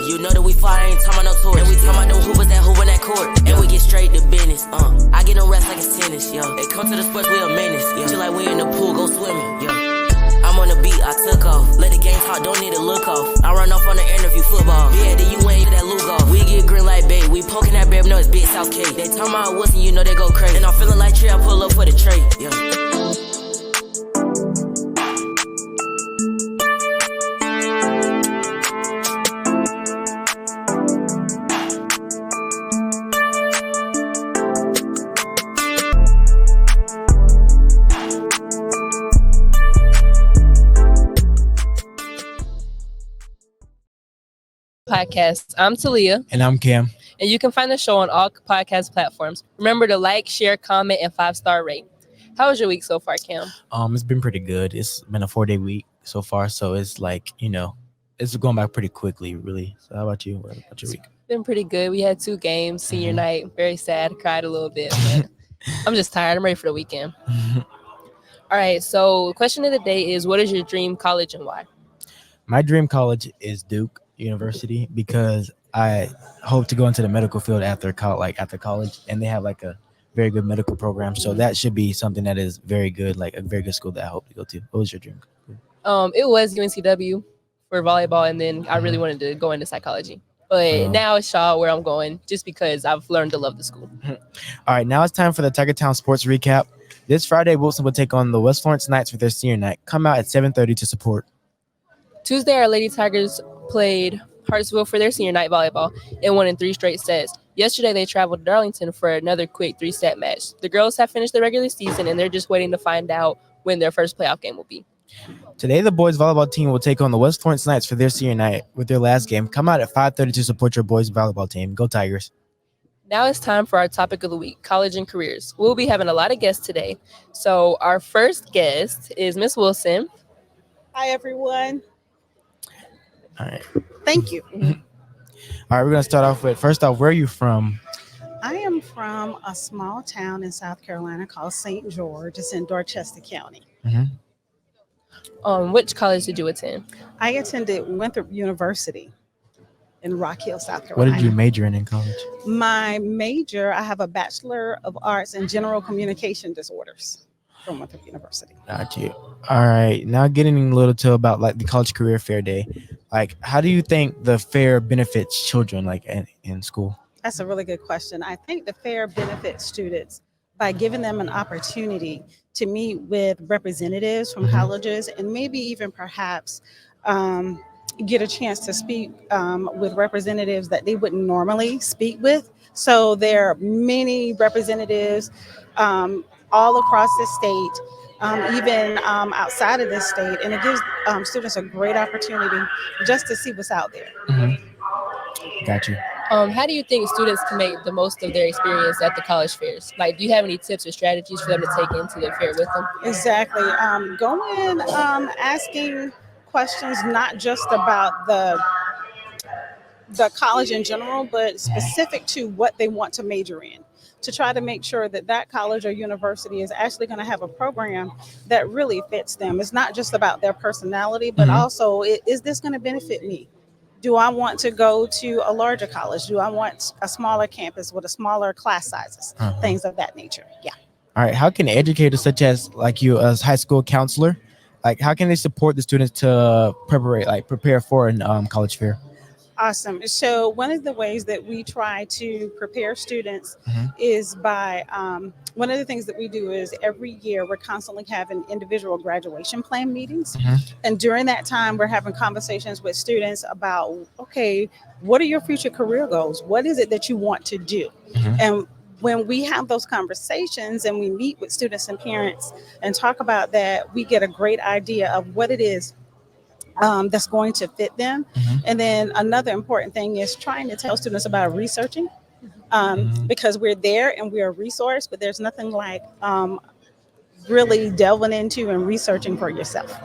You know that we fly, ain't talking about no tours. And we talking about them hoopers that hoop in that court. And we get straight to business, I get them reps like it's tennis, yo. They come to the sports, we a menace, yo. Feel like we in the pool, go swimming, yo. I'm on the beat, I took off. Let the game talk, don't need to look off. I run off on the interview football. Yeah, the you ain't that look off. We get green like bait, we poking that babe, no, it's Big South K. They talking about Wilson, you know they go crazy. And I'm feeling like Trey, I pull up for the trade, yo. Podcast. I'm Talia. And I'm Cam. And you can find the show on all podcast platforms. Remember to like, share, comment, and 5-star rate. How was your week so far, Cam? It's been pretty good. It's been a 4-day week so far, so it's like, it's going by pretty quickly, really. So how about you? What about your week? It's been pretty good. We had 2 games, senior night. Very sad. Cried a little bit, but I'm just tired. I'm ready for the weekend. All right, so the question of the day is, what is your dream college and why? My dream college is Duke University because I hope to go into the medical field after college, and they have like a very good medical program. So that should be something that is very good, like a very good school that I hope to go to. What was your dream? It was UNCW for volleyball, and then I really wanted to go into psychology. But now it's Shaw where I'm going, just because I've learned to love the school. All right, now it's time for the Tiger Town Sports Recap. This Friday, Wilson will take on the West Florence Knights for their senior night. Come out at 7:30 to support. Tuesday, our Lady Tigers played Hartsville for their senior night volleyball and won in 3 straight sets. Yesterday, they traveled to Darlington for another quick 3-set match. The girls have finished the regular season, and they're just waiting to find out when their first playoff game will be. Today, the boys volleyball team will take on the West Florence Knights for their senior night with their last game. Come out at 5:30 to support your boys volleyball team. Go Tigers. Now it's time for our topic of the week, college and careers. We'll be having a lot of guests today. So our first guest is Miss Wilson. Hi, everyone. All right. Thank you. All right, we're going to start off with, first off, where are you from? I am from a small town in South Carolina called St. George. It's in Dorchester County. Which college did you attend? I attended Winthrop University in Rock Hill, South Carolina. What did you major in college? My major, I have a Bachelor of Arts in General Communication Disorders from Winthrop University. Got you. All right, now getting a little to about like the college career fair day. Like, how do you think the fair benefits children like in school? That's a really good question. I think the fair benefits students by giving them an opportunity to meet with representatives from colleges and maybe even perhaps get a chance to speak with representatives that they wouldn't normally speak with. So there are many representatives all across the state, even outside of the state, and it gives students a great opportunity just to see what's out there. Got you. How do you think students can make the most of their experience at the college fairs? Like, do you have any tips or strategies for them to take into the fair with them? Exactly. Go in asking questions not just about the college in general, but specific to what they want to major in, to try to make sure that that college or university is actually going to have a program that really fits them. It's not just about their personality, but also, is this going to benefit me? Do I want to go to a larger college? Do I want a smaller campus with a smaller class sizes? Things of that nature. Yeah. All right. How can educators such as like you as high school counselor, like how can they support the students to prepare for a college fair? Awesome. So one of the ways that we try to prepare students is by, one of the things that we do is every year we're constantly having individual graduation plan meetings. And during that time, we're having conversations with students about, okay, what are your future career goals? What is it that you want to do? And when we have those conversations and we meet with students and parents and talk about that, we get a great idea of what it is that's going to fit them. And then another important thing is trying to tell students about researching, because we're there and we're a resource, but there's nothing like really delving into and researching for yourself.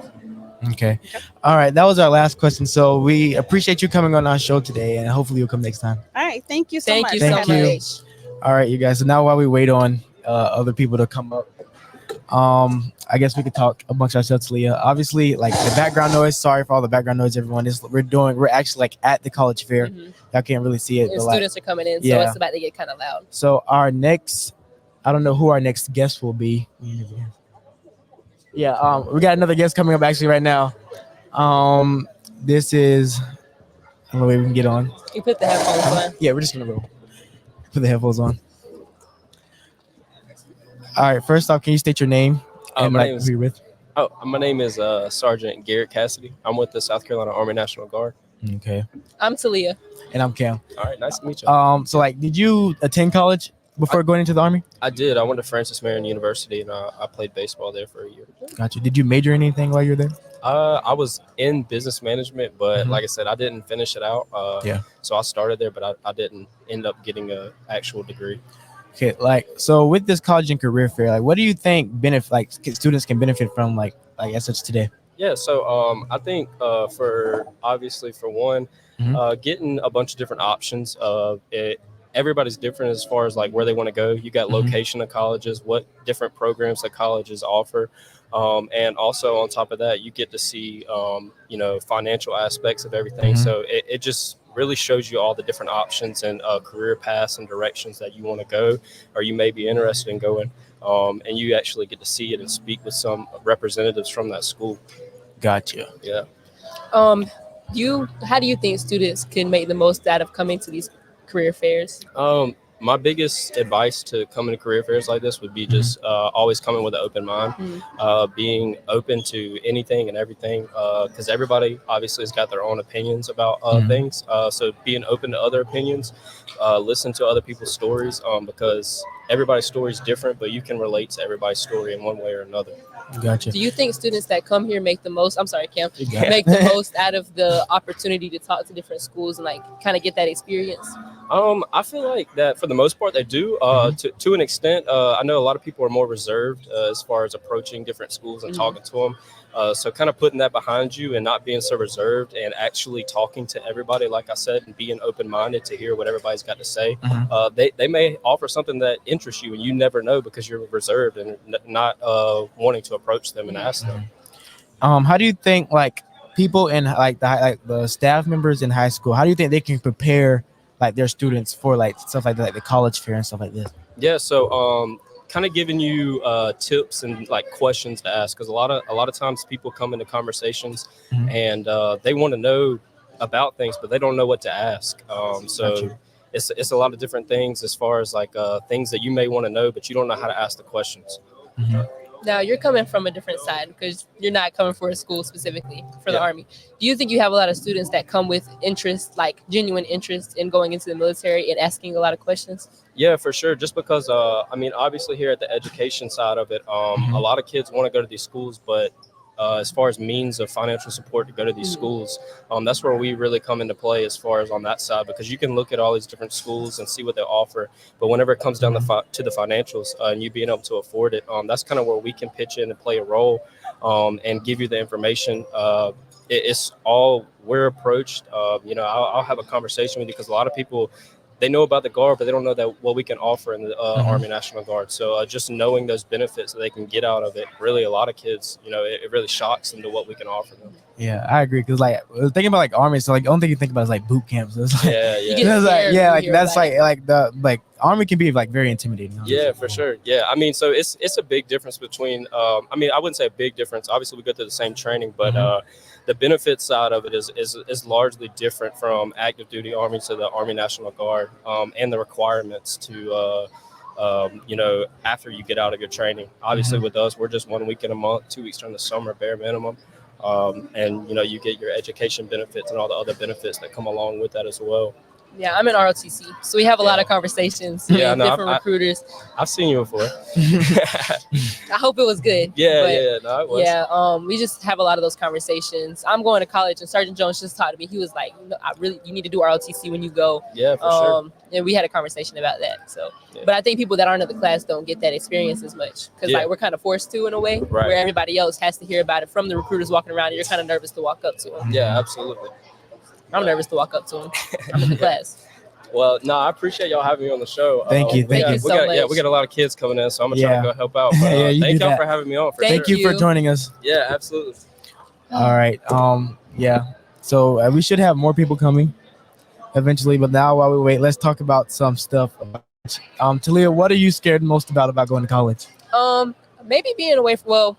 Okay. All right. That was our last question. So we appreciate you coming on our show today, and hopefully you'll come next time. All right. Thank you so much. Thank you so much. All right, you guys. So now while we wait on other people to come up, I guess we could talk amongst ourselves, Leah. Obviously, like the background noise. Sorry for all the background noise, everyone. We're actually like at the college fair. Y'all can't really see it, And but students are coming in, so it's about to get kind of loud. So our next, I don't know who our next guest will be. Yeah, we got another guest coming up actually right now. This is, I don't know where we can get on. You put the headphones on. Yeah, we're just gonna go put the headphones on. All right, first off, can you state your name and my like who you're with? My name is Sergeant Garrett Cassidy. I'm with the South Carolina Army National Guard. Okay. I'm Talia. And I'm Cam. All right, nice to meet you. So like, did you attend college before going into the Army? I did. I went to Francis Marion University, and I played baseball there for a year. Gotcha. Did you major in anything while you were there? I was in business management, but like I said, I didn't finish it out. So I started there, but I didn't end up getting an actual degree. Okay, like so with this college and career fair, like what do you think students can benefit from like as such today? Yeah, so I think for one, getting a bunch of different options. Everybody's different as far as like where they want to go. You got location of colleges, what different programs that colleges offer. And also on top of that, you get to see, financial aspects of everything. So it just really shows you all the different options and career paths and directions that you want to go, or you may be interested in going. And you actually get to see it and speak with some representatives from that school. Gotcha. Yeah. How do you think students can make the most out of coming to these career fairs? My biggest advice to coming to career fairs like this would be just always coming with an open mind, being open to anything and everything, because everybody obviously has got their own opinions about things. So being open to other opinions, listen to other people's stories, because everybody's story is different, but you can relate to everybody's story in one way or another. Gotcha. Do you think students that come here make the most? I'm sorry, Cam. Make the most out of the opportunity to talk to different schools and like kind of get that experience? I feel like that for the most part they do. To an extent, I know a lot of people are more reserved as far as approaching different schools and talking to them. So kind of putting that behind you and not being so reserved and actually talking to everybody, like I said, and being open-minded to hear what everybody's got to say. They may offer something that interests you and you never know because you're reserved and not wanting to approach them and ask them. How do you think like people in like the staff members in high school, how do you think they can prepare like their students for like stuff like that, like the college fair and stuff like this? Yeah, so kind of giving you tips and like questions to ask, because a lot of times people come into conversations and they want to know about things, but they don't know what to ask. So it's a lot of different things as far as like things that you may want to know, but you don't know how to ask the questions. Now you're coming from a different side because you're not coming for a school specifically for the Army. Do you think you have a lot of students that come with interest, like genuine interest in going into the military and asking a lot of questions? Yeah, for sure. Just because, obviously here at the education side of it, a lot of kids want to go to these schools, but as far as means of financial support to go to these schools, that's where we really come into play as far as on that side, because you can look at all these different schools and see what they offer, but whenever it comes down to the financials and you being able to afford it, that's kind of where we can pitch in and play a role and give you the information. It's all we're approached. I'll have a conversation with you because a lot of people, they know about the Guard, but they don't know that what we can offer in the Army National Guard. So just knowing those benefits that they can get out of it, really a lot of kids, it really shocks them to what we can offer them. Yeah, I agree. Because like thinking about like Army, so like the only thing you think about is like boot camps. So it's like, the Army can be like very intimidating. Yeah, for sure. Yeah, so it's a big difference between. I wouldn't say a big difference. Obviously, we go through the same training, but the benefit side of it is largely different from active duty Army to the Army National Guard, and the requirements to. After you get out of your training, obviously with us, we're just 1 week in a month, 2 weeks during the summer, bare minimum. And you get your education benefits and all the other benefits that come along with that as well. Yeah, I'm in ROTC, so we have a lot of conversations with different recruiters. I've seen you before. I hope it was good. It was. Yeah, we just have a lot of those conversations. I'm going to college, and Sergeant Jones just talked to me. He was like, you need to do ROTC when you go. Yeah, for sure. And we had a conversation about that. So, but I think people that aren't in the class don't get that experience as much because like we're kind of forced to in a way, where everybody else has to hear about it from the recruiters walking around, and you're kind of nervous to walk up to them. Yeah, absolutely. I'm nervous to walk up to him. I'm in the class. Well, no, I appreciate y'all having me on the show. Thank you. Thank you so much. Yeah, we got a lot of kids coming in, so I'm gonna try to go help out. But, Yeah, you thank do y'all that. for having me on. Thank you for joining us. Yeah, absolutely. All right. Yeah. So we should have more people coming eventually, but now while we wait, let's talk about some stuff. Talia, what are you scared most about going to college? Maybe being away from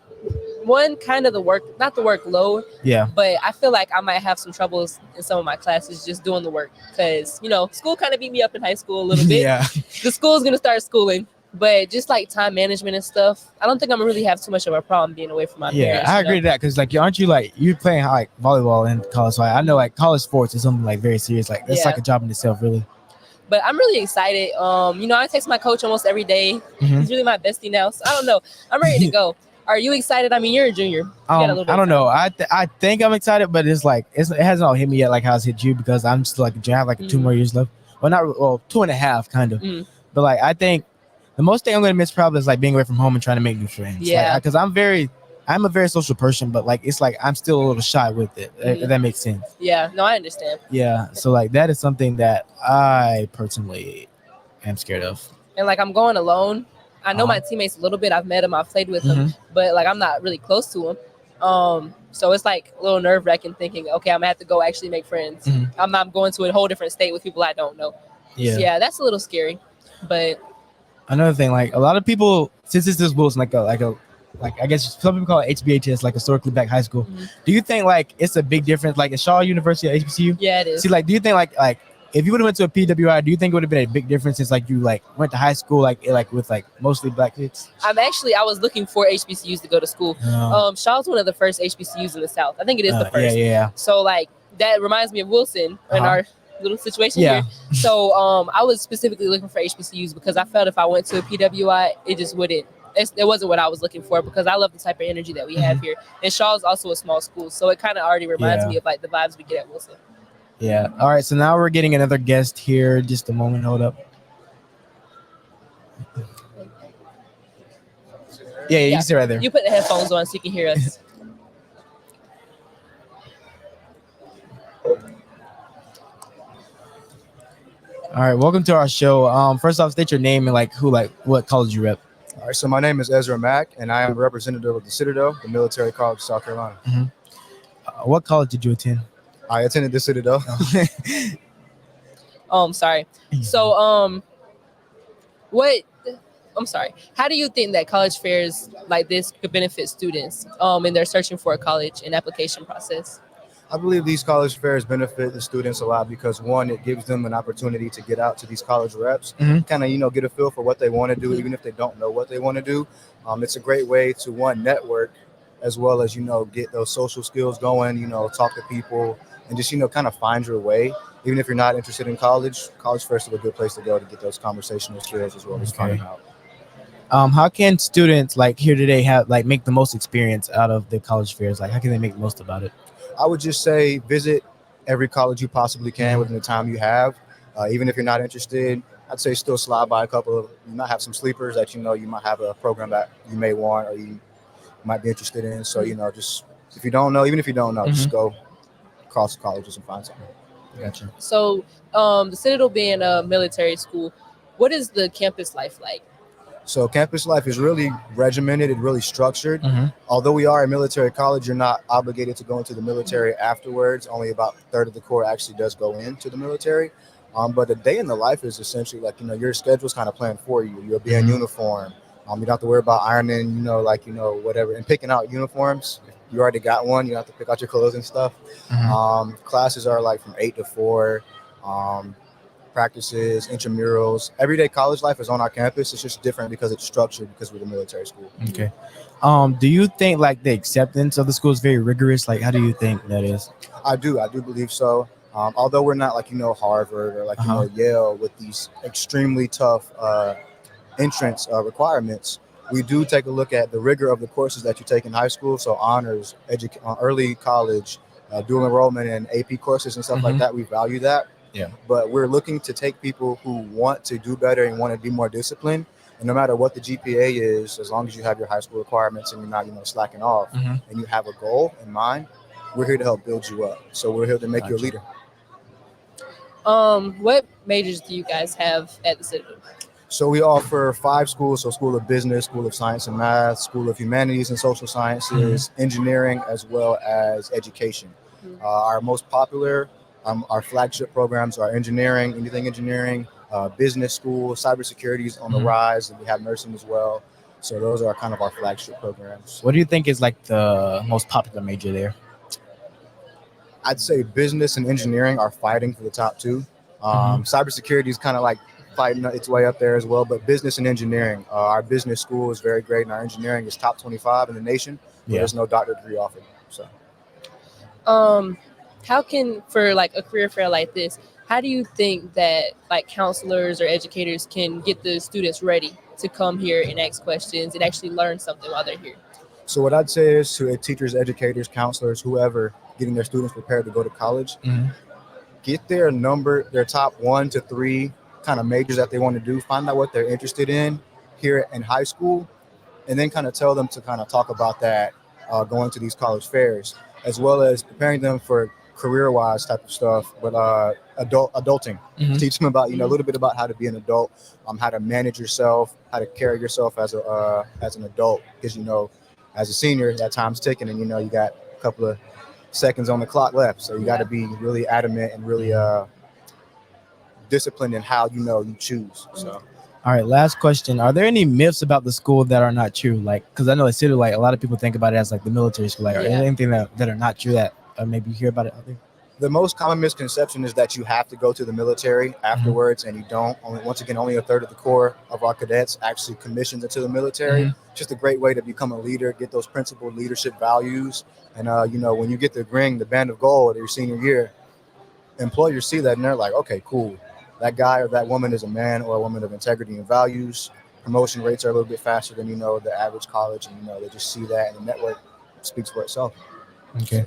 one kind of not the workload. Yeah. But I feel like I might have some troubles in some of my classes just doing the work because school kind of beat me up in high school a little bit. Yeah. The school's gonna start schooling, but just like time management and stuff, I don't think I'm gonna really have too much of a problem being away from my parents. I agree to that because aren't you you playing like volleyball in college? So I know college sports is something very serious. That's like a job in itself, really. But I'm really excited. I text my coach almost every day. Mm-hmm. He's really my bestie now, so I don't know. I'm ready to go. Are you excited? I mean, you're a junior. I don't know. I think I'm excited, but it hasn't all hit me yet like how it's hit you because I'm just I have 2 more years left. Well, 2.5 kind of. Mm. But I think the most thing I'm gonna miss probably is being away from home and trying to make new friends. Yeah. Because I'm a very social person, but I'm still a little shy with it. If that makes sense. Yeah. No, I understand. Yeah. So that is something that I personally am scared of. And I'm going alone. I know my teammates a little bit. I've met them. I've played with them, but I'm not really close to them. So it's a little nerve wracking thinking, okay, I'm gonna have to go actually make friends. I'm going to a whole different state with people I don't know. Yeah. So yeah, that's a little scary. But another thing, a lot of people, since this is Wilson, I guess some people call it HBHS, historically black high school. Do you think it's a big difference? Is Shaw University or HBCU? Yeah, it is. See, do you think if you would have went to a PWI, do you think it would have been a big difference since you went to high school with mostly black kids? I was looking for HBCUs to go to school. Shaw's one of the first HBCUs in the South. I think it is the first. Yeah. So that reminds me of Wilson and our little situation here. So I was specifically looking for HBCUs because I felt if I went to a PWI, it just wouldn't. It wasn't what I was looking for because I love the type of energy that we have here. And Shaw's also a small school, so it kind of already reminds me of the vibes we get at Wilson. Yeah. All right. So now we're getting another guest here. Just a moment. Hold up. Yeah, you can sit right there. You put the headphones on so you can hear us. All right. Welcome to our show. First off, state your name and what college you rep. All right. So my name is Ezra Mack, and I am a representative of the Citadel, the military college of South Carolina. What college did you attend? I attended the Citadel. Sorry. So, how do you think that college fairs like this could benefit students in their searching for a college and application process? I believe these college fairs benefit the students a lot because one, it gives them an opportunity to get out to these college reps, kind of, get a feel for what they want to do, even if they don't know what they want to do. It's a great way to network as well as, get those social skills going, talk to people and just, kind of find your way. Even if you're not interested in college fairs are a good place to go to get those conversational skills as well as finding out. How can students here today have make the most experience out of the college fairs? How can they make the most about it? I would just say visit every college you possibly can within the time you have. Even if you're not interested, I'd say still slide by a couple of, you might have some sleepers that you might have a program that you may want or you might be interested in. So, just if you don't know, even if you don't know, just go across the colleges and find something. Gotcha. So the Citadel being a military school, what is the campus life like? So campus life is really regimented and really structured. Although we are a military college, you're not obligated to go into the military afterwards. Only about a third of the core actually does go into the military. But a day in the life is essentially your schedule's kind of planned for you. You'll be in uniform. You don't have to worry about ironing, whatever, and picking out uniforms. If you already got one, you don't have to pick out your clothes and stuff. Classes are from 8 to 4. Practices, intramurals. Everyday college life is on our campus. It's just different because it's structured because we're the military school. Okay. Do you think the acceptance of the school is very rigorous? How do you think that is? I do believe so. Although we're not Harvard or Yale with these extremely tough entrance requirements, we do take a look at the rigor of the courses that you take in high school. So honors, early college, dual enrollment and AP courses and stuff like that. We value that. Yeah. But we're looking to take people who want to do better and want to be more disciplined. And no matter what the GPA is, as long as you have your high school requirements and you're not, slacking off and you have a goal in mind, we're here to help build you up. So we're here to make you a leader. What majors do you guys have at the Citadel? So we offer 5 schools, so School of Business, School of Science and Math, School of Humanities and Social Sciences, engineering, as well as education. Our most popular, our flagship programs are engineering, anything engineering, business school, cybersecurity is on the rise, and we have nursing as well. So those are kind of our flagship programs. What do you think is like the most popular major there? I'd say business and engineering are fighting for the top 2. Cybersecurity is kind of like fighting its way up there as well, but business and engineering, our business school is very great, and our engineering is top 25 in the nation. There's no doctorate degree offered. So, how can, for like a career fair like this, how do you think that like counselors or educators can get the students ready to come here and ask questions and actually learn something while they're here? So what I'd say is to teachers, educators, counselors, whoever, getting their students prepared to go to college, get their top 1 to 3 kind of majors that they want to do, find out what they're interested in here in high school, and then kind of tell them to kind of talk about that going to these college fairs, as well as preparing them for career-wise type of stuff, but adulting. Teach them about, a little bit about how to be an adult, how to manage yourself, how to carry yourself as an adult, because, as a senior, that time's ticking, and, you got a couple of seconds on the clock left. So you got to be really adamant and really disciplined in how you choose. So, all right, last question. Are there any myths about the school that are not true? Like, because I know it's sort of like a lot of people think about it as like the military school. Like, are there anything that are not true that maybe you hear about it out there? The most common misconception is that you have to go to the military afterwards, and you don't. Only a third of the Corps of our cadets actually commissions into the military. Just a great way to become a leader, get those principled leadership values. And, when you get the ring, the band of gold your senior year, employers see that and they're like, okay, cool. That guy or that woman is a man or a woman of integrity and values. Promotion rates are a little bit faster than, the average college. And, they just see that, and the network speaks for itself. Okay.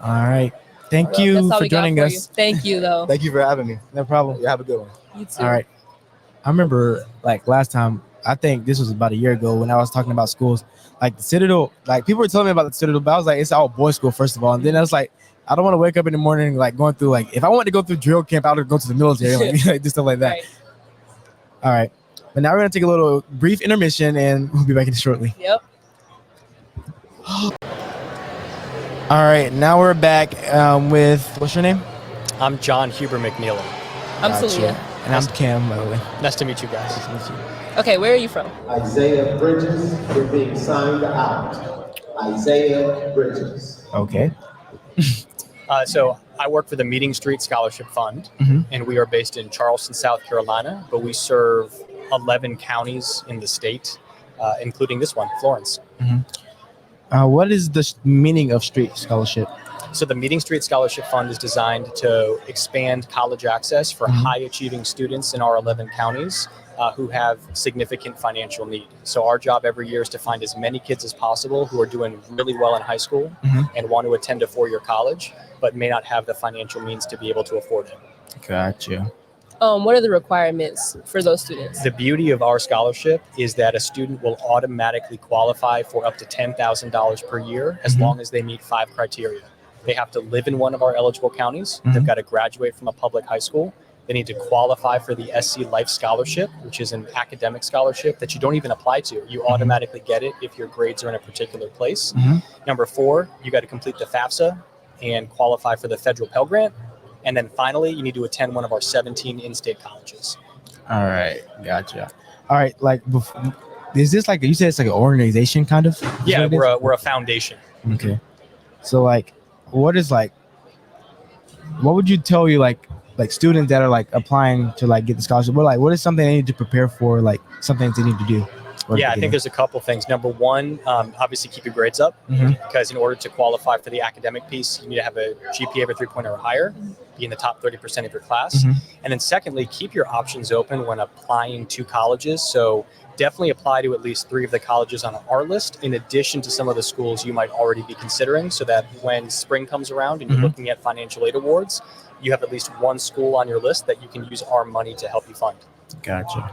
All right. Thank you for joining us. Thank you, though. Thank you for having me. No problem. You have a good one. You too. All right. I remember like last time, I think this was about a year ago when I was talking about schools, like the Citadel, like people were telling me about the Citadel, but I was like, it's all boys school, first of all. And then I was like, I don't want to wake up in the morning, like going through, like, if I wanted to go through drill camp, I would go to the military, like do stuff like that. Right. All right. But now we're going to take a little brief intermission and we'll be back in shortly. Yep. All right. Now we're back with, what's your name? I'm John Huber McNeilin. I'm Gotcha. Celia. And I'm Cam, by the way. Nice to meet you guys. Nice to meet you. Okay, where are you from? Isaiah Bridges, you're being signed out. Isaiah Bridges. Okay. So I work for the Meeting Street Scholarship Fund, and we are based in Charleston, South Carolina, but we serve 11 counties in the state, including this one, Florence. What is the meaning of street scholarship? So the Meeting Street Scholarship Fund is designed to expand college access for high-achieving students in our 11 counties who have significant financial need. So our job every year is to find as many kids as possible who are doing really well in high school and want to attend a 4-year college, but may not have the financial means to be able to afford it. Gotcha. What are the requirements for those students? The beauty of our scholarship is that a student will automatically qualify for up to $10,000 per year as long as they meet 5 criteria. They have to live in one of our eligible counties. They've got to graduate from a public high school. They need to qualify for the SC Life Scholarship, which is an academic scholarship that you don't even apply to. You automatically get it if your grades are in a particular place. Number 4, you got to complete the FAFSA and qualify for the federal Pell Grant. And then finally, you need to attend one of our 17 in-state colleges. All right. Gotcha. All right. Like, is this like, you said it's like an organization kind of? Yeah, we're a foundation. Okay. So like, what would you tell like students that are like applying to like get the scholarship? What is something they need to prepare for? Like something they need to do? Yeah, I think there's a couple things. Number 1, obviously keep your grades up because in order to qualify for the academic piece, you need to have a GPA of a 3.0 or higher, be in the top 30% of your class. And then secondly, keep your options open when applying to colleges. So definitely apply to at least 3 of the colleges on our list, in addition to some of the schools you might already be considering, so that when spring comes around and you're looking at financial aid awards, you have at least one school on your list that you can use our money to help you fund. Gotcha.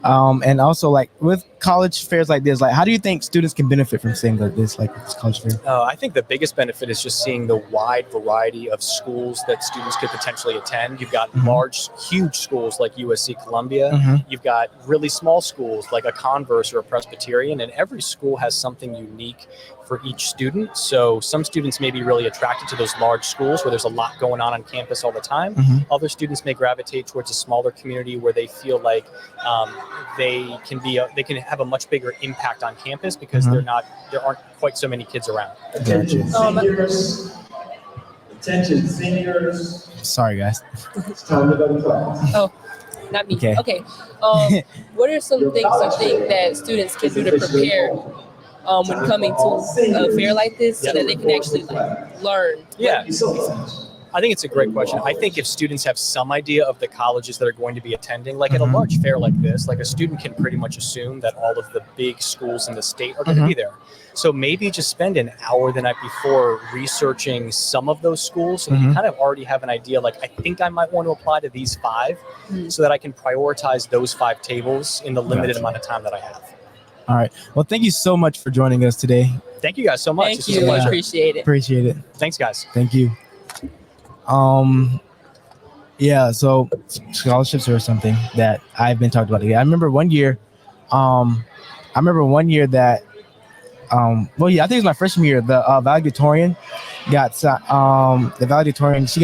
And also like with college fairs like this, like how do you think students can benefit from things like this, like this college fair? I think the biggest benefit is just seeing the wide variety of schools that students could potentially attend. You've got large, huge schools like USC Columbia. You've got really small schools like a Converse or a Presbyterian, and every school has something unique for each student. So some students may be really attracted to those large schools where there's a lot going on campus all the time. Other students may gravitate towards a smaller community where they feel like they can have a much bigger impact on campus because there aren't quite so many kids around. Attention seniors. Attention seniors. Sorry, guys. It's time to go to class. Oh, not me. Okay. Okay. What are some things you think that students can do to prepare when coming to a fair like this so that they can actually like learn? Yeah. Thank you so much. I think it's a great question. I think if students have some idea of the colleges that are going to be attending, like at a large fair like this, like a student can pretty much assume that all of the big schools in the state are going to be there. So maybe just spend an hour the night before researching some of those schools so you kind of already have an idea, like I think I might want to apply to these 5 so that I can prioritize those 5 tables in the limited amount of time that I have. All right. Well, thank you so much for joining us today. Thank you guys so much. Thank This was a you. pleasure. Appreciate it. Appreciate it. Thanks, guys. Thank you. Yeah, so scholarships are something that I've been talked about again. I remember one year that I think it was my freshman year, the valedictorian got she got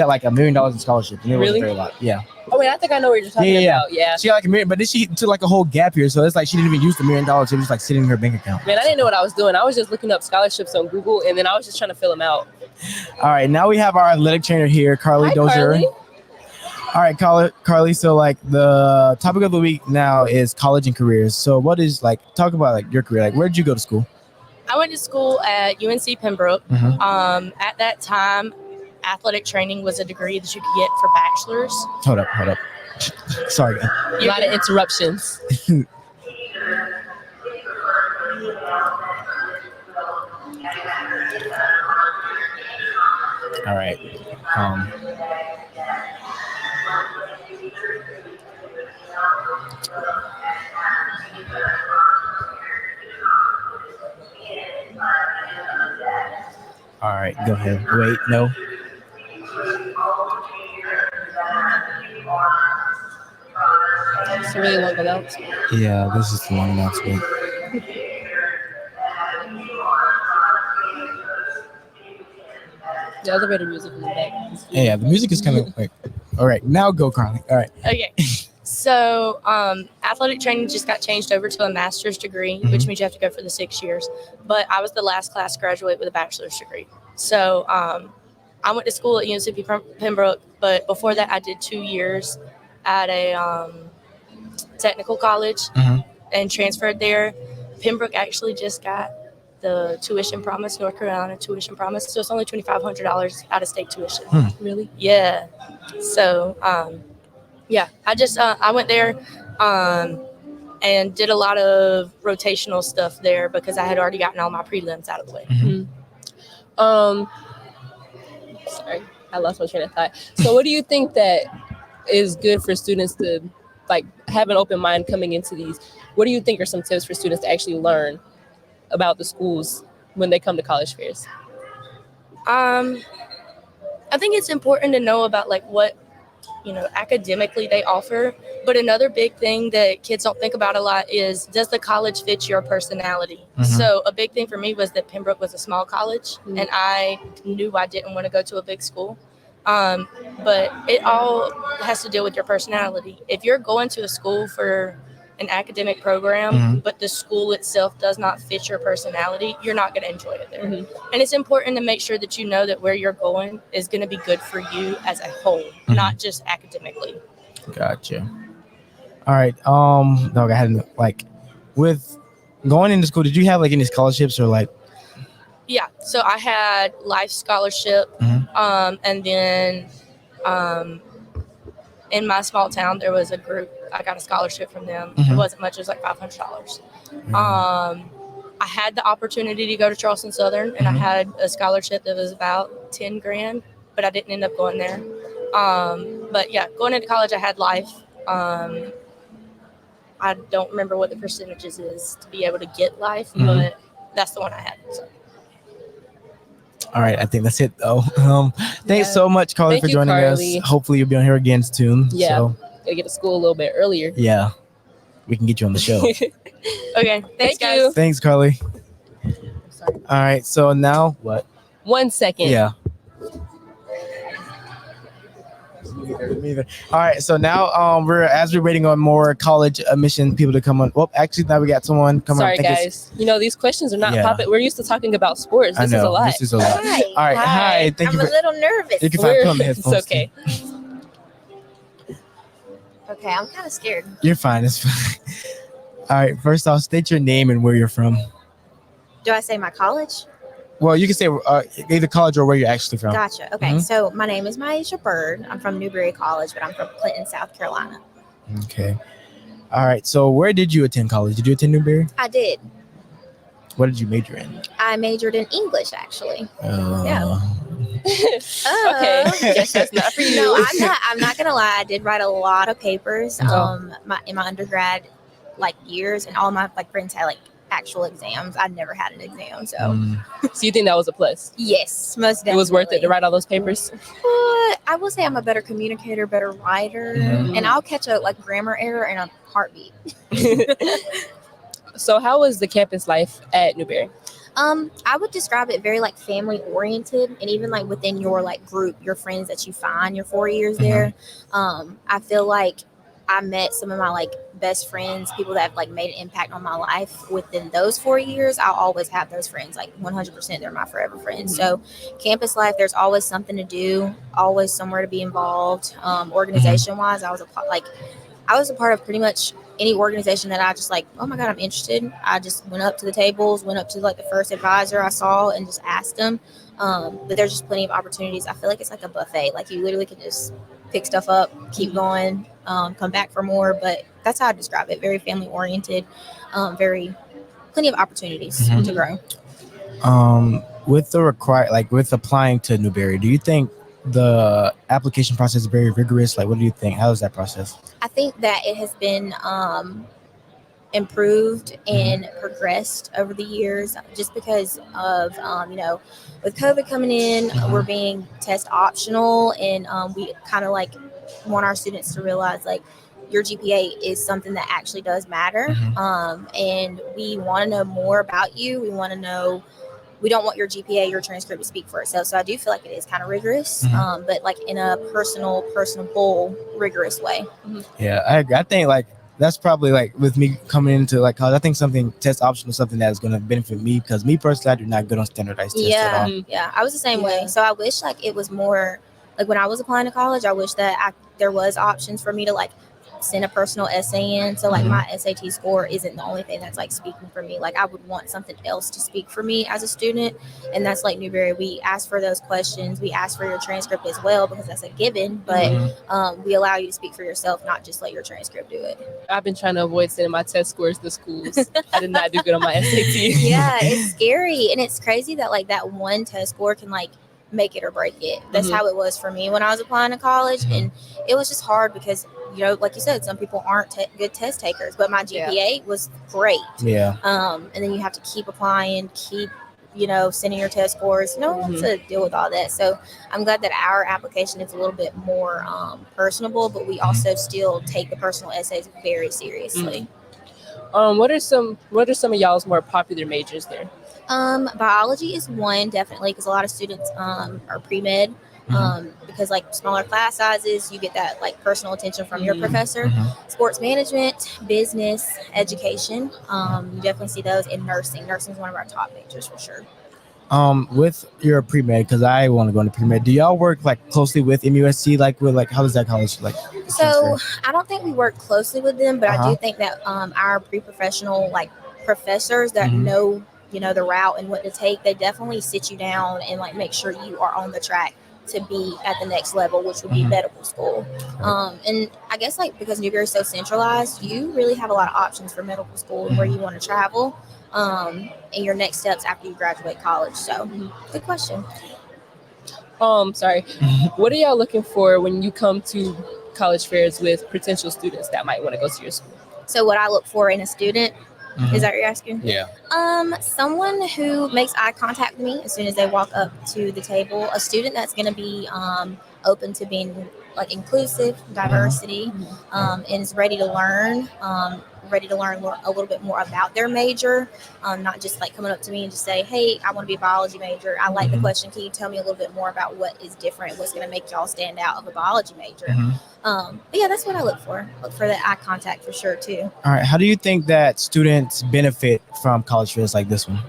like $1 million in scholarship. And it Really? wasn't very lot. Yeah. Oh wait, I think I know what you're talking about. Yeah. She got like $1 million, but then she took like a whole gap year, so it's like she didn't even use the $1 million. It was just like sitting in her bank account. Man, I didn't know what I was doing. I was just looking up scholarships on Google, and then I was just trying to fill them out. All right, now we have our athletic trainer here, Carly Hi, Dozier. Carly. All right, Carly. So like the topic of the week now is college and careers. So what is talk about like your career? Like where did you go to school? I went to school at UNC Pembroke. At that time, athletic training was a degree that you could get for bachelor's. Hold up. Sorry. A lot of interruptions. All right. All right, go ahead. Wait, no. It's a really long announcement. Yeah, this is the long announcement. The elevator music in the back. Yeah, the music is kind of like. All right, now go, Carly. All right. Okay. So athletic training just got changed over to a master's degree, which means you have to go for the 6 years. But I was the last class to graduate with a bachelor's degree. So I went to school at UNC Pembroke, but before that I did 2 years at a technical college and transferred there. Pembroke actually just got the tuition promise, North Carolina tuition promise. So it's only $2,500 out of state tuition. Really? Yeah. So, yeah, I went there and did a lot of rotational stuff there because I had already gotten all my prelims out of the way. Sorry, I lost my train of thought. So what do you think that is good for students to like have an open mind coming into these? What do you think are some tips for students to actually learn about the schools when they come to college fairs? I think it's important to know about like what, academically they offer. But another big thing that kids don't think about a lot is, does the college fit your personality? So a big thing for me was that Pembroke was a small college and I knew I didn't want to go to a big school. But it all has to deal with your personality. If you're going to a school for an academic program, but the school itself does not fit your personality, you're not going to enjoy it there. And it's important to make sure that you know that where you're going is going to be good for you as a whole, not just academically. Gotcha. All right. Dog, I had with going into school, did you have any scholarships or Yeah. So I had life scholarship, and then in my small town there was a group. I got a scholarship from them. It wasn't much. It was like $500. I had the opportunity to go to Charleston Southern, and I had a scholarship that was about $10,000, but I didn't end up going there. But yeah, going into college, I had life. I don't remember what the percentages is to be able to get life, Mhm. but that's the one I had. So. All right, I think that's it though. Thanks Yeah. so much, Carly, Thank for you, joining Carly. us. Hopefully, you'll be on here again soon. Yeah. So, Gotta get to school a little bit earlier. yeah, we can get you on the show. Okay, thanks, Thank guys. you. Thanks, Carly. Sorry. All right, so now what? 1 second. Yeah. All right, so now we're waiting on more college admission people to come on. Well, actually, now we got someone coming. Sorry, guys. You know, these questions are not Yeah. popping. We're used to talking about sports. I This know is a lot. this is a lot. Hi. All right, hi. Thank I'm you a for. little nervous. You can find put on the It's headphones. okay. Okay, I'm kind of scared. You're fine. It's fine. All right. First off, state your name and where you're from. Do I say my college? Well, you can say either college or where you're actually from. Gotcha. Okay, so my name is Maisha Bird. I'm from Newberry College, but I'm from Clinton, South Carolina. Okay. All right. So where did you attend college? Did you attend Newberry? I did. What did you major in? I majored in English, actually. Yeah. Okay. Guess that's not for you. No, I'm not gonna lie. I did write a lot of papers. In my undergrad, years, and all my friends had actual exams. I never had an exam, so So you think that was a plus? yes, most definitely. It was worth it to write all those papers? I will say I'm a better communicator, better writer, Mhm. and I'll catch a grammar error in a heartbeat. So how was the campus life at Newberry? I would describe it very family oriented, and even within your group, your friends that you find your 4 years there. I feel like I met some of my best friends, people that have made an impact on my life within those 4 years. I'll always have those friends, 100%. They're my forever friends. So campus life, there's always something to do, always somewhere to be involved. Organization wise, I was a part of pretty much any organization that I just oh my God, I'm interested. I just went up to the tables, went up to the first advisor I saw and just asked them. But there's just plenty of opportunities. I feel like it's like a buffet. You literally can just pick stuff up, keep going, come back for more. But that's how I describe it. Very family oriented, plenty of opportunities to grow. With the with applying to Newberry, do you think the application process is very rigorous? What do you think? How is that process? I think that it has been improved and progressed over the years, just because of with COVID coming in, we're being test optional, and we kind of want our students to realize your GPA is something that actually does matter, and we want to know more about you. We want to know. We don't want your GPA, your transcript to speak for itself. So I do feel like it is kind of rigorous, but in a personable, rigorous way. Yeah, I agree. I think that's probably with me coming into college. I think something test optional is something that is going to benefit me, because me personally, I do not good on standardized tests at all. Yeah, I was the same way. So I wish it was more when I was applying to college. I wish that there was options for me to send a personal essay in. So my SAT score isn't the only thing that's speaking for me. I would want something else to speak for me as a student, and that's Newberry. We ask for those questions. We ask for your transcript as well, because that's a given, but we allow you to speak for yourself, not just let your transcript do it. I've been trying to avoid sending my test scores to schools. I did not do good on my SAT. Yeah, it's scary, and it's crazy that that one test score can make it or break it. That's how it was for me when I was applying to college, and it was just hard because like you said, some people aren't good test takers, but my GPA was great. Yeah. And then you have to keep applying, keep sending your test scores. No one wants to deal with all that. So I'm glad that our application is a little bit more personable, but we also still take the personal essays very seriously. What are some of y'all's more popular majors there? Biology is one, definitely, because a lot of students are pre-med. Because smaller class sizes, you get that personal attention from your professor. Sports management, business, education, you definitely see those in nursing. Nursing is one of our top majors for sure. With your pre-med, because I want to go into pre-med, do y'all work closely with MUSC? How does that college So I don't think we work closely with them, but I do think that our pre-professional professors that know the route and what to take, they definitely sit you down and make sure you are on the track to be at the next level, which would be medical school. And I guess because Newberry is so centralized, you really have a lot of options for medical school and where you want to travel, and your next steps after you graduate college. So good question. Sorry. What are y'all looking for when you come to college fairs with potential students that might want to go to your school? So what I look for in a student, Mhm. is that what you're asking? Yeah. Someone who makes eye contact with me as soon as they walk up to the table. A student that's going to be open to being like inclusive, diversity, and is ready to learn. A little bit more about their major, not just like coming up to me and just say, "Hey, I want to be a biology major." I like the question. Can you tell me a little bit more about what is different? What's going to make y'all stand out of a biology major? But yeah, that's what I look for. Look for that eye contact for sure too. All right. How do you think that students benefit from college fairs like this one?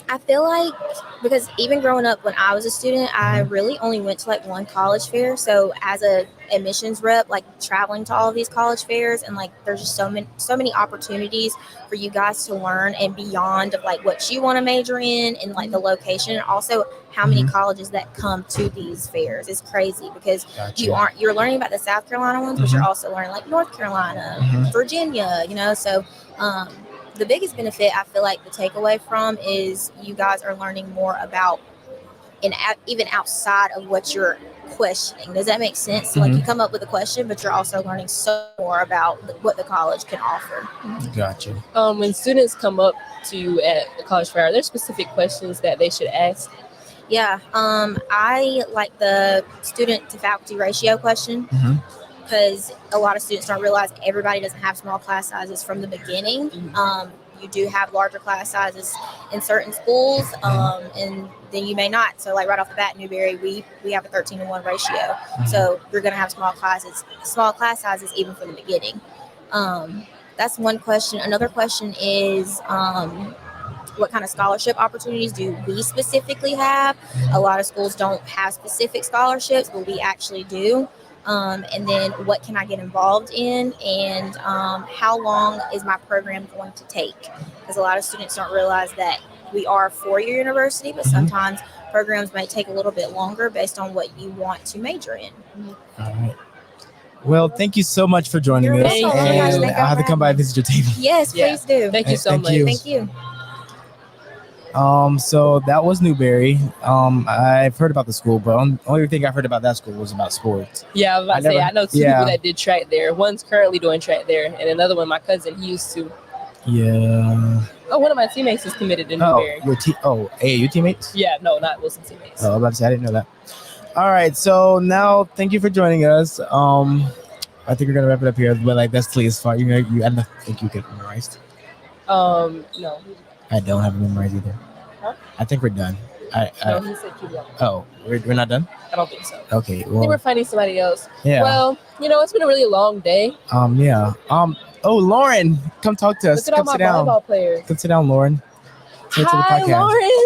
I feel like because even growing up when I was a student, I really only went to like one college fair. So as a admissions rep, like traveling to all of these college fairs, and like there's just so many opportunities for you guys to learn and beyond of like what you want to major in and like the location, and also how many colleges that come to these fairs. It's crazy because you're learning about the South Carolina ones, but you're also learning like North Carolina, Virginia, so the biggest benefit I feel like the takeaway from is you guys are learning more about and even outside of what you're questioning. Does that make sense? Like you come up with a question, but you're also learning so more about what the college can offer. Gotcha. When students come up to you at the college fair, are there specific questions that they should ask? Yeah. I like the student to faculty ratio question. Because a lot of students don't realize everybody doesn't have small class sizes from the beginning. You do have larger class sizes in certain schools, and then you may not. So like right off the bat, Newberry, we have a 13-to-1 ratio. So you're going to have small class sizes even from the beginning. That's one question. Another question is what kind of scholarship opportunities do we specifically have? A lot of schools don't have specific scholarships, but we actually do. And then what can I get involved in, and how long is my program going to take? Because a lot of students don't realize that we are a 4-year university, but sometimes programs may take a little bit longer based on what you want to major in. All right. Well, thank you so much for joining You're us. welcome. And I'll have to come by and visit your table. Yes, please do. Thank you so much. Thank you. So that was Newberry. I've heard about the school, but only thing I've heard about that school was about sports. Yeah, I was about to say, I know two people that did track there. One's currently doing track there, and another one, my cousin, he used to. Yeah. Oh, one of my teammates is committed to Newberry. AAU teammates? Yeah, no, not Wilson teammates. Oh, I was about to say, I didn't know that. All right, so now thank you for joining us. I think we're gonna wrap it up here, but like that's Talia's fault. I don't think you get memorized. No. I don't have it memorized either. Huh? I think we're done. No, he said keep going. Oh, we're not done? I don't think so. Okay, I think well. we're finding somebody else. Yeah. Well, it's been a really long day. Yeah. Oh, Lauren, come talk to us. Look at all Come my sit down. volleyball players. Come sit down, Lauren. Say to the Hi, podcast. Lauren.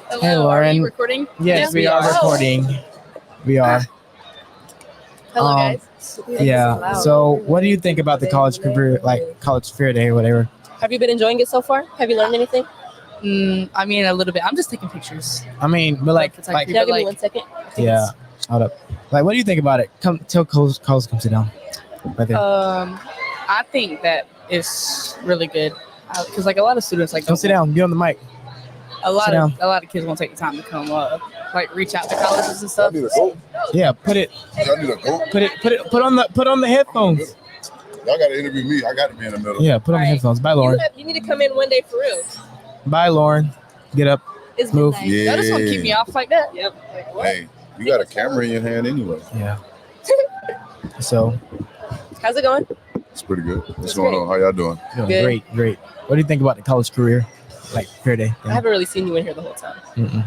Hello, Hey, Lauren. Are you recording? Yes, we are recording. We are. Hello, guys. Yeah. So, what do you think about the college fair day, or whatever? Have you been enjoying it so far? Have you learned anything? I mean, a little bit. I'm just taking pictures. I mean, but like, Can y'all give me 1 second? yeah. Hold up. Like, what do you think about it? Come tell Carlos come sit down. Right there. I think that it's really good because like a lot of students like Come sit down. Get on the mic. a lot sit of down. a lot of kids won't take the time to come like reach out to colleges and stuff. Yeah, put it. Y'all need a goat? Put on the headphones. Y'all gotta interview me. I gotta be in the middle. Yeah, put on the headphones. Bye, Lauren. You need to come in one day for real. Bye, Lauren. Get up. It's Move. midnight. Yeah. Y'all just want to keep me off like that? Yep. Like, what? Hey, you got a camera in your hand anyway. Yeah. So, How's it going? It's pretty good. What's going on? How y'all doing? Good. great. What do you think about the college career, like fair day? I haven't really seen you in here the whole time.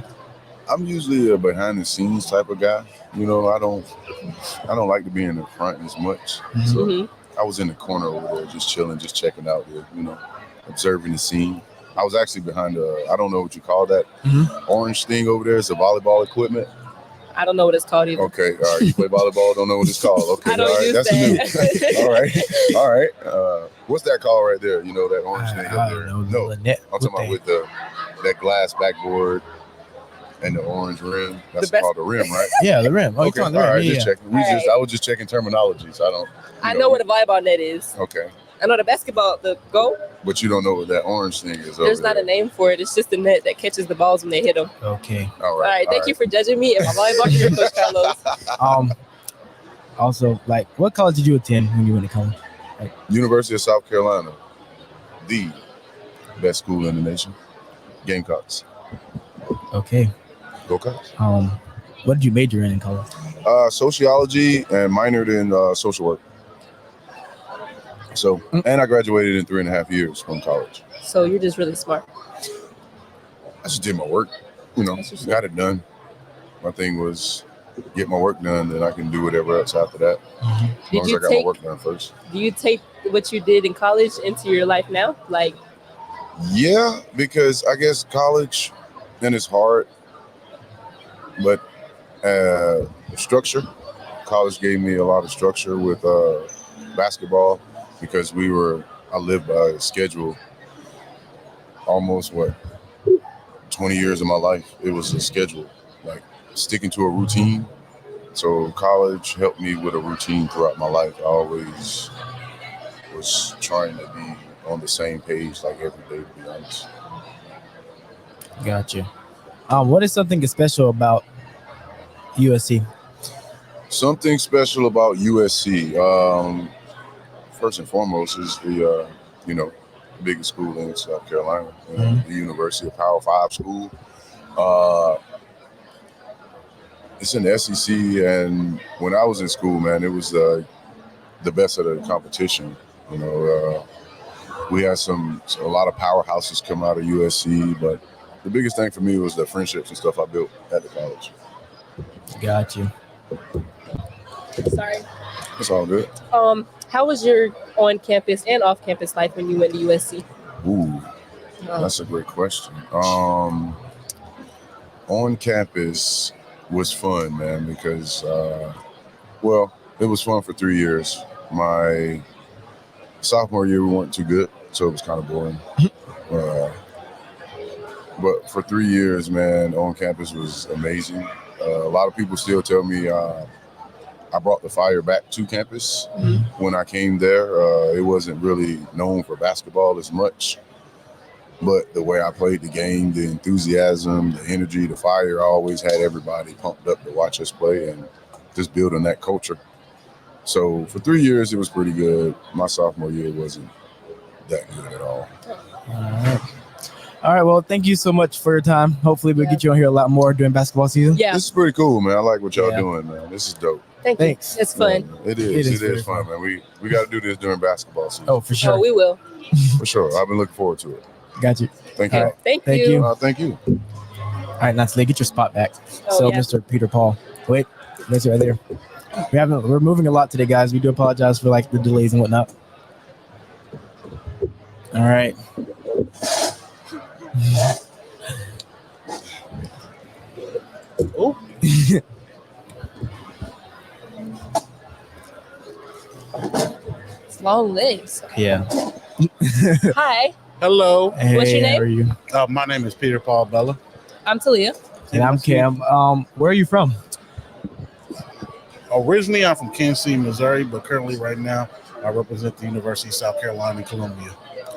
I'm usually a behind the scenes type of guy. I don't like to be in the front as much. So I was in the corner over there, just chilling, just checking out there. Observing the scene. I was actually behind I don't know what you call that orange thing over there. It's a volleyball equipment. I don't know what it's called either. Okay, all right. You play volleyball, don't know what it's called. Okay, I don't all right. use That's that. new. All right. What's that called right there? That orange thing up there? No, I'm talking about with that glass backboard and the orange rim. That's called the rim, right? Yeah, the rim. Oh, Okay, you're all talking the rim. right. Yeah, Just yeah. checking. I was just checking terminology, so I don't. I know what a volleyball net is. Okay, I know the basketball, the goal. but you don't know what that orange thing is. There's not a name for it. It's just a net that catches the balls when they hit them. Okay. All All right. Thank you for judging me and my volleyball career, Coach Carlos. Also, like, what college did you attend when you went to college? University of South Carolina, the best school in the nation. Gamecocks. Okay. Go Cocks. What did you major in college? Sociology and minored in social work. So, and I graduated in 3.5 years from college. So you're just really smart. I just did my work, got it done. My thing was get my work done, then I can do whatever else after that. As long as I got my work done first. Do you take what you did in college into your life now? Like, yeah, because I guess college, and it's hard, but structure. College gave me a lot of structure with basketball because I lived by a schedule almost 20 years of my life. It was a schedule, like sticking to a routine. So college helped me with a routine throughout my life. I always was trying to be on the same page like every day, to be honest. Gotcha. What is something special about USC? Something special about USC, first and foremost, is the biggest school in South Carolina, the University of Power 5 school. It's in the SEC, and when I was in school, man, it was the best of the competition. We had a lot of powerhouses come out of USC, but the biggest thing for me was the friendships and stuff I built at the college. Got you. Sorry. It's all good. How was your on-campus and off-campus life when you went to USC? Ooh, that's a great question. On campus was fun, man, because, it was fun for 3 years. My sophomore year, we weren't too good, so it was kind of boring. But for 3 years, man, on campus was amazing. A lot of people still tell me I brought the fire back to campus. When I came there. It wasn't really known for basketball as much, but the way I played the game, the enthusiasm, the energy, the fire, I always had everybody pumped up to watch us play and just building that culture. So for 3 years, it was pretty good. My sophomore year wasn't that good at all. All right. Well, thank you so much for your time. Hopefully we'll get you on here a lot more during basketball season. Yeah. This is pretty cool, man. I like what y'all doing, man. This is dope. Thanks. It's fun. Yeah, it is fun, man. We got to do this during basketball season. Oh, for sure. Oh, we will. For sure. I've been looking forward to it. Got you. Thank you. All right. Thank you. Thank you. All right, Natalie, get your spot back. Oh, yeah. Mr. Peter Paul. Wait, that's right there. We're moving a lot today, guys. We do apologize for the delays and whatnot. All right. Oh. It's long legs. Yeah. Hi. Hello. Hey, What's your name? How are you? My name is Peter Paul Bella. I'm Talia. And I'm Cam. Where are you from? Originally, I'm from Kansas City, Missouri, but currently right now, I represent the University of South Carolina in Columbia.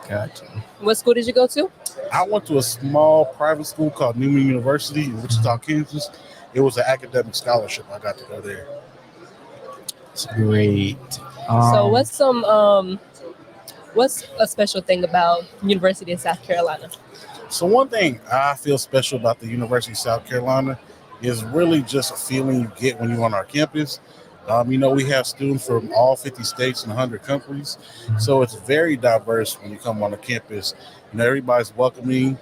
Gotcha. What school did you go to? I went to a small private school called Newman University in Wichita, Kansas. It was an academic scholarship. I got to go there. That's great. So what's a special thing about University of South Carolina? So one thing I feel special about the University of South Carolina is really just a feeling you get when you're on our campus. We have students from all 50 states and 100 countries. So it's very diverse when you come on the campus. Everybody's welcoming.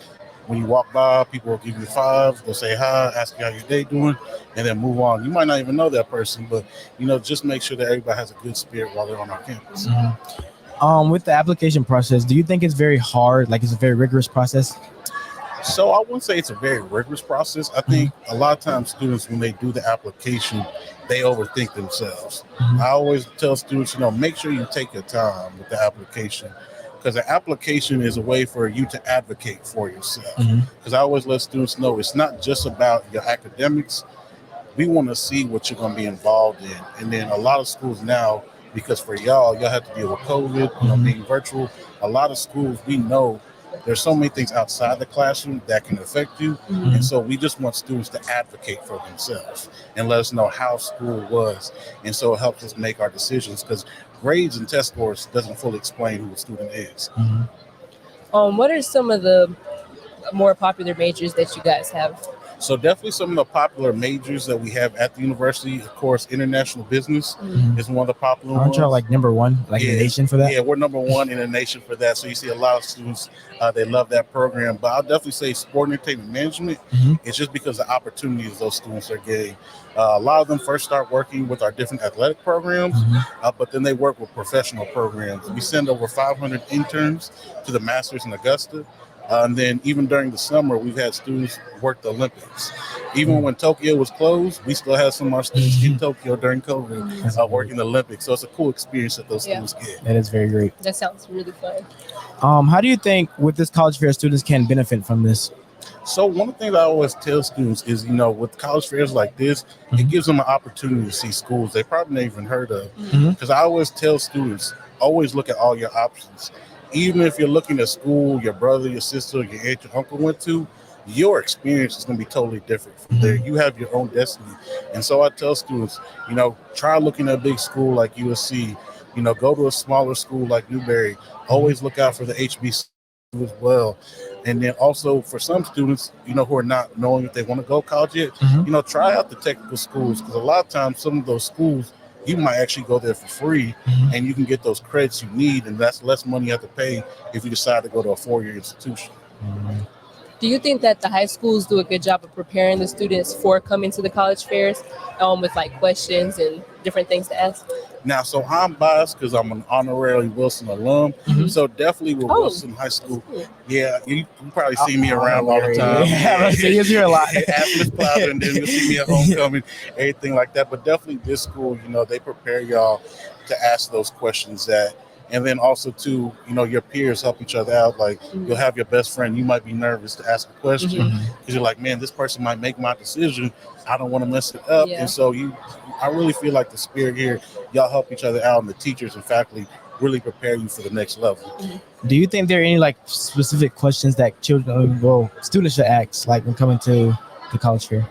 When you walk by, people will give you fives. They'll say hi, ask you how your day doing, and then move on. You might not even know that person, but, just make sure that everybody has a good spirit while they're on our campus. With the application process, do you think it's very hard? Like, it's a very rigorous process? So I wouldn't say it's a very rigorous process. I think a lot of times students, when they do the application, they overthink themselves. I always tell students, make sure you take your time with the application, because the application is a way for you to advocate for yourself. Because I always let students know it's not just about your academics. We want to see what you're going to be involved in. And then a lot of schools now, because for y'all have to deal with COVID, being virtual. A lot of schools, we know there's so many things outside the classroom that can affect you. And so we just want students to advocate for themselves and let us know how school was. And so it helps us make our decisions, because grades and test scores doesn't fully explain who a student is. What are some of the more popular majors that you guys have? So definitely some of the popular majors that we have at the university, of course, international business is one of the popular ones. Aren't y'all like number one, like in the nation for that? Yeah, we're number one in the nation for that. So you see a lot of students, they love that program. But I'll definitely say sport and entertainment management. It's just because of the opportunities those students are getting. A lot of them first start working with our different athletic programs, but then they work with professional programs. We send over 500 interns to the Masters in Augusta. And then even during the summer, we've had students work the Olympics. Even when Tokyo was closed, we still had some of our students in Tokyo during COVID working the Olympics. So it's a cool experience that those students get. That is very great. That sounds really fun. How do you think with this college fair students can benefit from this? So one of the things I always tell students is, with college fairs like this, it gives them an opportunity to see schools they probably never even heard of. Because I always tell students, always look at all your options. Even if you're looking at school your brother, your sister, your aunt, your uncle went to, your experience is going to be totally different from there. You have your own destiny. And so I tell students, try looking at a big school like USC, go to a smaller school like Newberry. Always look out for the HBC as well. And then also for some students, who are not knowing if they want to go to college yet, try out the technical schools, because a lot of times some of those schools, you might actually go there for free and you can get those credits you need, and that's less money you have to pay if you decide to go to a four-year institution. Do you think that the high schools do a good job of preparing the students for coming to the college fairs with like questions and different things to ask? Now, so I'm biased because I'm an honorary Wilson alum. So definitely with Wilson High School, you probably see me around all the time. You'll see a lot. At Miss Plowden, and then you'll see me at homecoming, everything like that. But definitely this school, they prepare y'all to ask those questions and then also too, your peers help each other out. Like you'll have your best friend. You might be nervous to ask a question because you're like, man, this person might make my decision. I don't want to mess it up. And so I really feel like the spirit here, y'all help each other out, and the teachers and faculty really prepare you for the next level. Do you think there are any like specific questions that students should ask, like when coming to the college fair?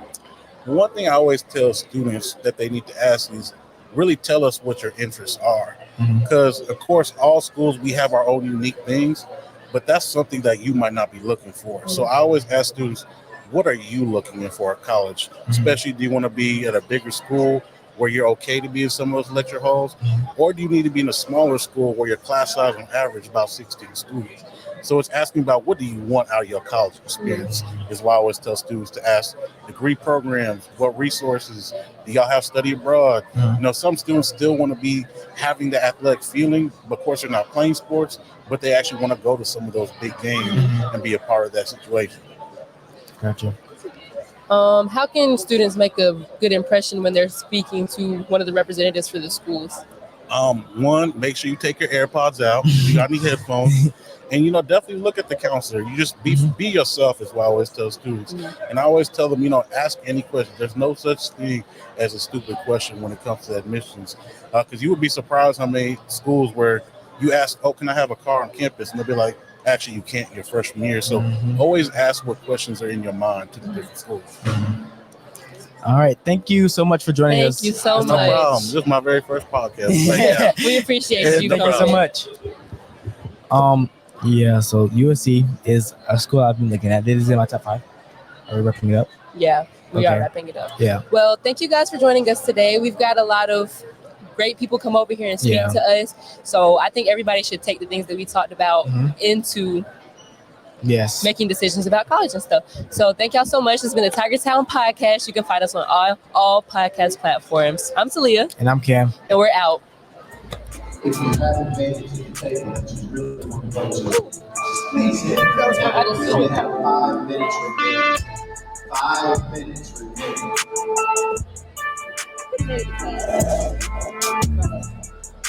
One thing I always tell students that they need to ask is really tell us what your interests are. Because of course, all schools, we have our own unique things, but that's something that you might not be looking for. So I always ask students, what are you looking in for at college? Especially, do you want to be at a bigger school where you're okay to be in some of those lecture halls? Or do you need to be in a smaller school where your class size on average about 16 students? So it's asking about what do you want out of your college experience is why I always tell students to ask degree programs, what resources, do y'all have study abroad? Some students still want to be having the athletic feeling, but of course they're not playing sports, but they actually want to go to some of those big games and be a part of that situation. Gotcha. How can students make a good impression when they're speaking to one of the representatives for the schools? One, make sure you take your AirPods out. You got any headphones. And, definitely look at the counselor. You just be yourself is what I always tell students. And I always tell them, ask any question. There's no such thing as a stupid question when it comes to admissions. Because you would be surprised how many schools where you ask, can I have a car on campus? And they'll be like, actually, you can't your freshman year. So always ask what questions are in your mind to the different schools. All right. Thank you so much for joining us. Thank you so much. No problem. This is my very first podcast. We appreciate you. Thank you so much. So USC is a school I've been looking at. It is in my top 5. Are we wrapping it up? Yeah, we are wrapping it up. Yeah. Well, thank you guys for joining us today. We've got a lot of great people come over here and speak to us. So I think everybody should take the things that we talked about into making decisions about college and stuff. So thank y'all so much. This has been the Tiger Town Podcast. You can find us on all podcast platforms. I'm Talia. And I'm Cam. And we're out. If you haven't made it to the table that you really want to go to, please hit. You only have 5 minutes remaining. 5 minutes remaining.